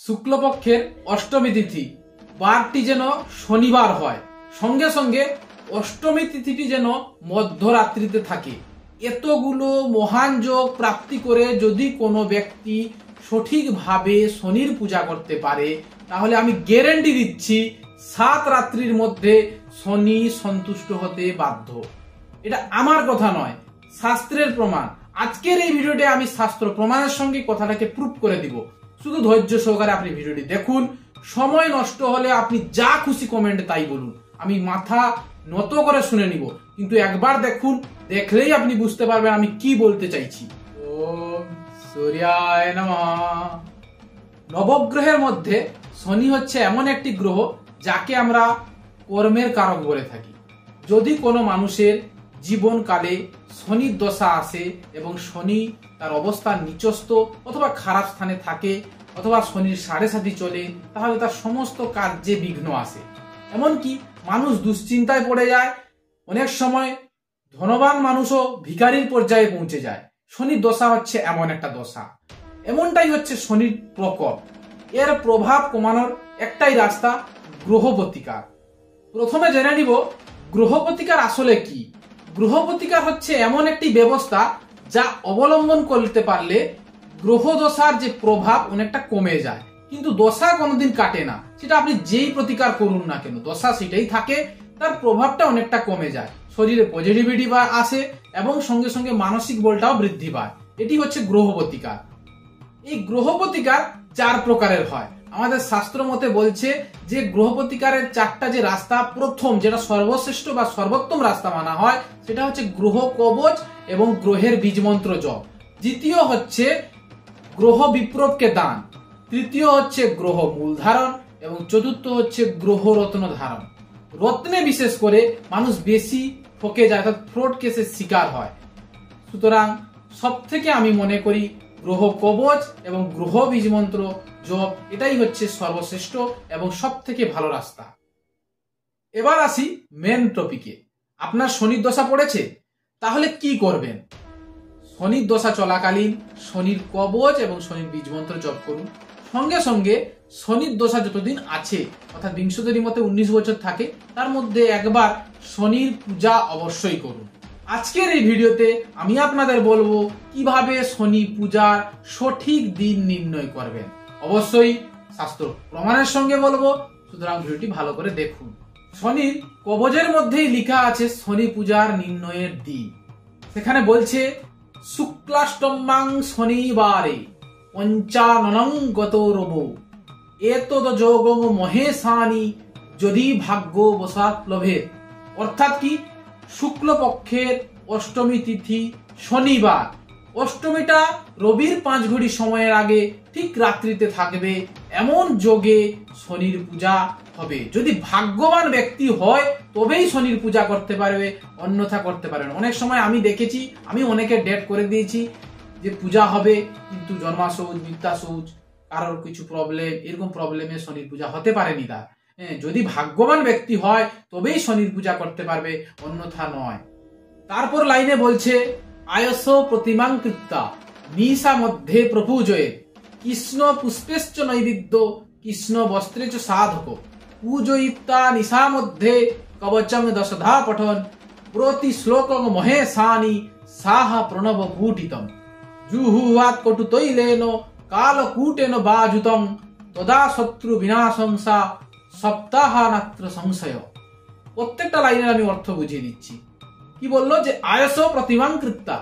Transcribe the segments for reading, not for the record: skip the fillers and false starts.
শুক্লপক্ষের অষ্টমী তিথি বারটি যেন শনিবার হয়, সঙ্গে সঙ্গে অষ্টমী তিথিটি যেন মধ্যরাত্রিতে থাকে। এতগুলো মহান যোগ প্রাপ্তি করে যদি কোনো ব্যক্তি সঠিকভাবে শনির পূজা করতে পারে, তাহলে আমি গ্যারেন্টি দিচ্ছি 7 রাত্রির মধ্যে শনি সন্তুষ্ট হতে বাধ্য। এটা আমার কথা নয়, শাস্ত্রের প্রমাণ। আজকের এই ভিডিওতে আমি শাস্ত্র প্রমাণের সঙ্গে কথাটাকে প্রুফ করে দিব। শুধু ধৈর্য সহকারে আপনি ভিডিওটি দেখুন। সময় নষ্ট হলে আপনি যা খুশি কমেন্টে তাই বলুন, আমি মাথা নত করে শুনে নিব, কিন্তু একবার দেখুন, দেখলেই আপনি বুঝতে পারবেন আমি কি বলতে চাইছি। ওম সূর্যায় নমঃ। নবগ্রহের মধ্যে শনি হচ্ছে এমন একটি গ্রহ যাকে আমরা কর্মের কারক বলে থাকি। যদি কোনো মানুষের জীবনকালে শনির দশা আসে এবং শনি তার অবস্থান নিচস্থ অথবা খারাপ স্থানে থাকে, অথবা শনির 7.5 চলে, তাহলে তার সমস্ত কার্যে বিঘ্ন আসে। এমনকি মানুষ দুশ্চিন্তায় পড়ে যায়, অনেক সময় ধনবান মানুষও ভিখারির পর্যায়ে পৌঁছে যায়। শনির দশা হচ্ছে এমন একটা দশা, এমনটাই হচ্ছে শনির প্রকোপ। এর প্রভাব কমানোর একটাই রাস্তা, গ্রহ প্রতিকার। প্রথমে জেনে নিব গ্রহ প্রতিকার আসলে কি। গ্রহ প্রতিকার হচ্ছে এমন একটি ব্যবস্থা যা অবলম্বন করতে পারলে গ্রহ দশার যে প্রভাব অনেকটা কমে যায়, কিন্তু দশা কোনোদিন কাটে না। সেটা আপনি যেই প্রতিকার করুন না কেন, দশা সেটাই থাকে, তার প্রভাবটা অনেকটা কমে যায়, শরীরে পজিটিভিটি আসে এবং সঙ্গে সঙ্গে মানসিক বলটাও বৃদ্ধি পায়। এটি হচ্ছে গ্রহ প্রতিকার। এই গ্রহ প্রতিকার 4 প্রকারের হয়। আমাদের শাস্ত্র মতে বলছে যে গ্রহ প্রতিকারের 4টা যে রাস্তা, প্রথম যেটা সর্বশ্রেষ্ঠ বা সর্বোত্তম রাস্তা মানা হয়, সেটা হচ্ছে গ্রহ কবচ এবং গ্রহের বীজ মন্ত্র জপ। দ্বিতীয় হচ্ছে গ্রহ বিপ্রবকে দান, তৃতীয় হচ্ছে গ্রহ মূল ধারণ এবং চতুর্থ হচ্ছে গ্রহ রত্ন ধারণ। রত্নে বিশেষ করে মানুষ বেশি ঠকে যায়, অর্থাৎ ফ্রড কেসের শিকার হয়। সুতরাং সব থেকে আমি মনে করি গ্রহ কবচ এবং গ্রহ বীজ মন্ত্র জপ, এটাই হচ্ছে সর্বশ্রেষ্ঠ এবং সব থেকে ভালো রাস্তা। এবার আসি মেন টপিকে। আপনার শনির দশা পড়েছে, তাহলে কি করবেন? শনির দশা চলাকালীন শনির কবচ এবং শনির বীজ মন্ত্র জপ করুন। সঙ্গে সঙ্গে শনির দশা যতদিন আছে, অর্থাৎ বিংশতির মতে 19 বছর থাকে, তার মধ্যে একবার শনির পূজা অবশ্যই করুন। আজকের এই ভিডিওতে আমি আপনাদের বলবো কিভাবে শনি পূজার সঠিক দিন নির্ণয় করবেন। অবশ্যই শাস্ত্র প্রমাণের সঙ্গে বলবো, সুতরাং ভিডিওটি ভালো করে দেখুন। শনির কবচের মধ্যেই লেখা আছে শনি পূজার নির্ণয়ের দিন। সেখানে বলছে শুক্লাষ্টম্যাং শনিবারে পঞ্চাননং গত রব এতদ যোগং মহেশানি যদি ভাগ্য বসাত লভে। অর্থাৎ কি, শুক্লপক্ষের অষ্টমী তিথি শনিবার, অষ্টমীটা রবির 5 ঘড়ি সময়ের আগে ঠিক রাত্রিতে থাকবে, এমন যোগে শনির পূজা হবে। যদি ভাগ্যবান ব্যক্তি হয় তবেই শনির পূজা করতে পারবে, অন্যথা করতে পারবে না। অনেক সময় আমি দেখেছি, আমি অনেকে ডেট করে দিয়েছি যে পূজা হবে, কিন্তু জন্মাসৌচ, মৃত্যাসৌচ, কারোর কিছু প্রবলেম, এরকম প্রবলেমে শনির পূজা হতে পারেনি তার। যদি ভাগ্যবান ব্যক্তি হয় তবেই শনির পূজা করতে পারবে, অন্যথা নয়। তারপর লাইনে বলছে আয়স প্রতিমাং কৃত্তা নিশা মধ্যে প্রপূজয়ে কৃষ্ণ পুষ্পেশ্চ নৈবেদ্য কৃষ্ণ বস্ত্রেচ সাধক পূজয়িতা নিশা মধ্যে কবচং দশধা পঠন প্রতি শ্লোকং মহেশানি সাহা প্রণব পূটিতম জুহুয়াত কটু তৈলেন কালকূটেন বাজুতং তদা শত্রু বিনাশংসা সপ্তাহানাত্র সংশয়। প্রত্যেকটা লাইনের আমি অর্থ বুঝিয়ে দিচ্ছি। কি বললো যে আয়স প্রতিমাং কৃত্তা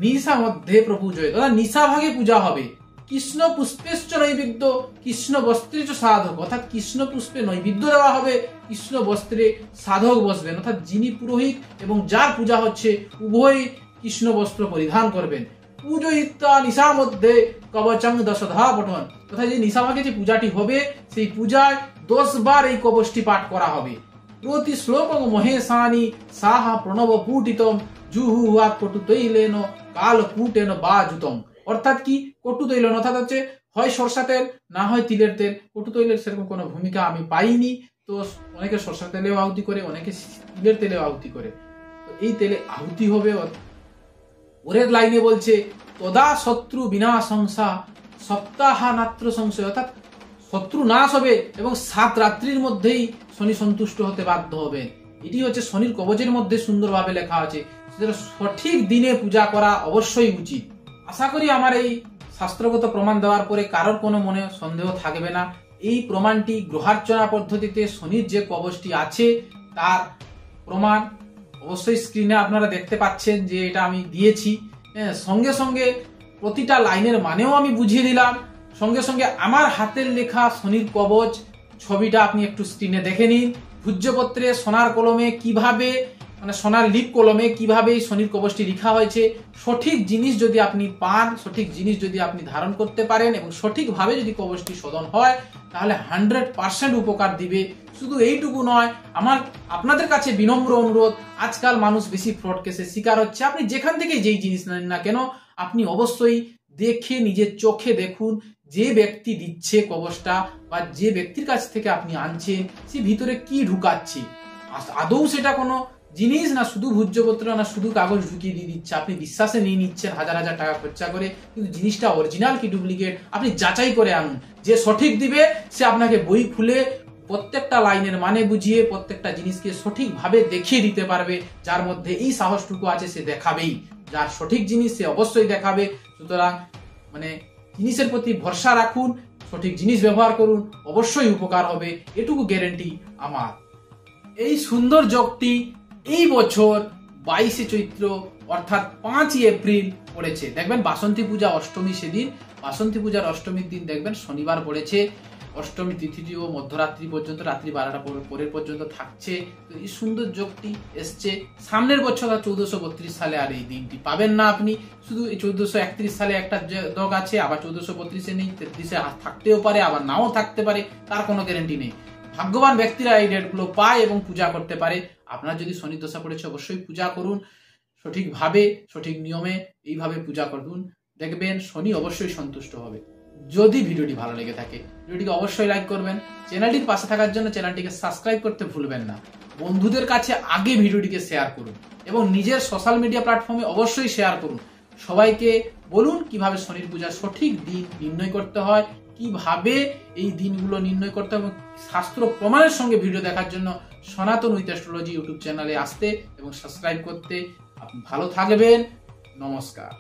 নিশা মধ্যে প্রপূজয়, তথা নিশা ভাগে পূজা হবে। কৃষ্ণ পুষ্পেশ্চ নৈবেদ্য কৃষ্ণ বস্ত্রেচ সাধক, অর্থাৎ কৃষ্ণ পুষ্পে নৈবেদ্য দেওয়া হবে, কৃষ্ণ বস্ত্রে সাধক বসবেন, অর্থাৎ যিনি পুরোহিত এবং যার পূজা হচ্ছে উভয় কৃষ্ণ বস্ত্র পরিধান করবেন। পূজয়িতা নিশা মধ্যে কবচং দশধা পঠন, অর্থাৎ যে নিশা ভাগে যে পূজাটি হবে, সেই পূজায় 10 বার এই কবচটি পাঠ করা হবে। প্রতি শ্লোকং মহেশানি সাহা প্রণব পূটিতম জুহুয়াত কটু তৈলেন কালকূটেন বাজুতম। অর্থাৎ কি, কটু তৈলেন অর্থাৎ হচ্ছে হয় সরষা তেল, না হয় তিলের তেল। কটু তৈলের সেরকম কোনো ভূমিকা আমি পাইনি, তো অনেকে সরষা তেলেও আহুতি করে, অনেকে তিলের তেলেও আহুতি করে, তো এই তেলে আহুতি হবে। পরের লাইনে বলছে তদা শত্রু বিনাশংসা সপ্তাহানাত্র সংশয়, অর্থাৎ শত্রু নাশ হবে এবং 7 রাত্রির মধ্যেই শনি সন্তুষ্ট হতে বাধ্য হবে। এটি হচ্ছে শনির কবচের মধ্যে সুন্দরভাবে লেখা আছে। সঠিক দিনে পূজা করা অবশ্যই উচিত। আশা করি আমার এই শাস্ত্রগত প্রমাণ দেওয়ার পরে কারোর কোনো মনে সন্দেহ থাকবে না। এই প্রমাণটি গ্রহার্চনা পদ্ধতিতে শনির যে কবচটি আছে তার প্রমাণ অবশ্যই স্ক্রিনে আপনারা দেখতে পাচ্ছেন যে এটা আমি দিয়েছি। সঙ্গে সঙ্গে প্রতিটা লাইনের মানেও আমি বুঝিয়ে দিলাম। সঙ্গে সঙ্গে আমার হাতের লেখা শনির কবচ ছবিটা আপনি একটু স্ক্রিনে দেখে নিন। ভূজ্যপত্রে সোনার কলমে কিভাবে, মানে সোনার লিপ কলমে কিভাবে এই শনির কবচটি লেখা হয়েছে। সঠিক জিনিস যদি আপনি পান, সঠিক জিনিস যদি আপনি ধারণ করতে পারেন এবং সঠিকভাবে যদি কবচটি শোধন হয় তাহলে 100% উপকার দিবে। শুধু এইটুকু নয়, আমার আপনাদের কাছে বিনম্র অনুরোধ, আজকাল মানুষ বেশি ফ্রড কেসের শিকার হচ্ছে। আপনি যেখান থেকে যেই জিনিস নেন না কেন, আপনি অবশ্যই দেখে নিজের চোখে দেখুন যে ব্যক্তি দিচ্ছে কবচটা বা যে ব্যক্তির কাছ থেকে আপনি আনছেন সে ভিতরে কি ঢুকাচ্ছে। আদৌ সেটা কোনো জিনিস না শুধু ভূজ্যপত্র না শুধু কাগজ ঢুকিয়ে দিয়ে দিচ্ছে, আপনি বিশ্বাসে নিয়ে নিচ্ছেন হাজার হাজার টাকা খরচা করে, কিন্তু জিনিসটা অরিজিনাল কি ডুপ্লিকেট আপনি যাচাই করে আনুন। যে সঠিক দিবে সে আপনাকে বই খুলে প্রত্যেকটা লাইনের মানে বুঝিয়ে প্রত্যেকটা জিনিসকে সঠিকভাবে দেখিয়ে দিতে পারবে। যার মধ্যে এই সাহসটুকু আছে সে দেখাবেই, যার সঠিক জিনিস সে অবশ্যই দেখাবে। সুতরাং মানে জিনিসের প্রতি ভরসা রাখুন, সঠিক জিনিস ব্যবহার করুন, অবশ্যই উপকার হবে, এটুকু গ্যারেন্টি আমার। এই সুন্দর যোগটি এই বছর 22শে চৈত্র অর্থাৎ 5ই এপ্রিল পড়েছে। দেখবেন বাসন্তী পূজা অষ্টমী, সেদিন বাসন্তী পূজার অষ্টমীর দিন দেখবেন শনিবার পড়েছে। অষ্টমী তিথিটিও মধ্যরাত্রি পর্যন্ত, রাত্রি 12টা পরের পর্যন্ত থাকছে। তো এই সুন্দর যোগটি এসছে। সামনের বছর 1432 সালে আর এই দিনটি পাবেন না আপনি। শুধু এই 1431 সালে একটা যোগ আছে, আবার 1432-এ নেই, 33-এ থাকতেও পারে আবার নাও থাকতে পারে, তার কোনো গ্যারেন্টি নেই। ভাগ্যবান ব্যক্তিরা এই ডেটগুলো পায় এবং পূজা করতে পারে। আপনার যদি শনি দশা পড়েছে অবশ্যই পূজা করুন, সঠিকভাবে সঠিক নিয়মে এইভাবে পূজা করুন, দেখবেন শনি অবশ্যই সন্তুষ্ট হবে। যদি ভিডিওটি ভালো লেগে থাকে ভিডিওটিকে অবশ্যই লাইক করবেন। চ্যানেলটির পাশে থাকার জন্য চ্যানেলটিকে সাবস্ক্রাইব করতে ভুলবেন না। বন্ধুদের কাছে আগে ভিডিওটিকে শেয়ার করুন এবং নিজের সোশ্যাল মিডিয়া প্ল্যাটফর্মে অবশ্যই শেয়ার করুন। সবাইকে বলুন কিভাবে শনির পূজার সঠিক দিন নির্ণয় করতে হয়, কিভাবে এই দিনগুলো নির্ণয় করতে হবে। শাস্ত্র প্রমাণের সঙ্গে ভিডিও দেখার জন্য সনাতন উইথ অ্যাস্ট্রোলজি ইউটিউব চ্যানেলে আসতে এবং সাবস্ক্রাইব করতে। আপনি ভালো থাকবেন। নমস্কার।